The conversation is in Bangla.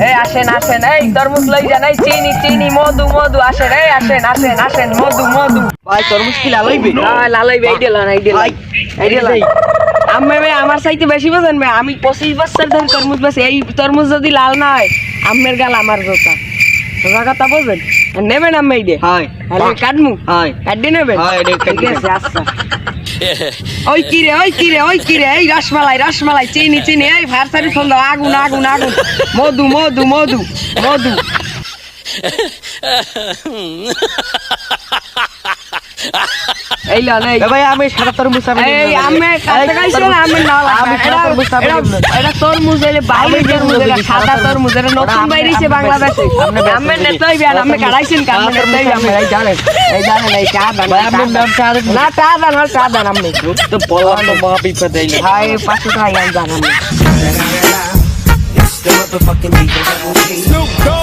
এই আসেন আসেন, এই তরমুজ লই যান, এই চিনি চিনি মধু মধু, আসেন এই আসেন আসেন আসেন, মধু মধু। ভাই তরমুজ কি লালাইবে? লালাইবে, এই দিলাম এই দিলাম এই দিলাম। আমি ভাই আমার চাইতে বেশি বোঝেন ভাই, আমি 25 বছর ধরে তরমুজ বেশি। এই তরমুজ যদি লাল না হয় আমের গাল আমার জোতা, সোজা কথা বোঝেন। নেবেন আমি এই দে হয় কাটমু, হয় কাটে নেবেন? হয়, এটা ঠিক আছে আচ্ছা। ওই কিরে ওই কিরে ওই কিরে, এই রসমালাই রসমালাই, চিনি চিনি, এই ভারসারি সন্ধ্যা, আগুন আগুন আগুন, মধু মধু মধু মধু। এই লন এই ভাই আমি সারা তরমুজ আমি এই আমি কাছে গাইছেন, আমি না আমি সারা তরমুজ আমি নিব না। এটা তরমুজ, এলে বাইরে তরমুজ, এটা সাদা তরমুজ, এটা নতুন বাইরেছে বাংলাদেশে। আমি নেতাই বিয়ান, আমি কাড়াইছেন কাম নেতাই, আমি এই জানেন এই চা দান, ভাই আমি নাম সারা না চা দান আর চা দান আপনি। তো বললাম তো মহা বিপদ হইল। ভাই 500 টাকা জানান। It's the motherfucking Eagle Double G.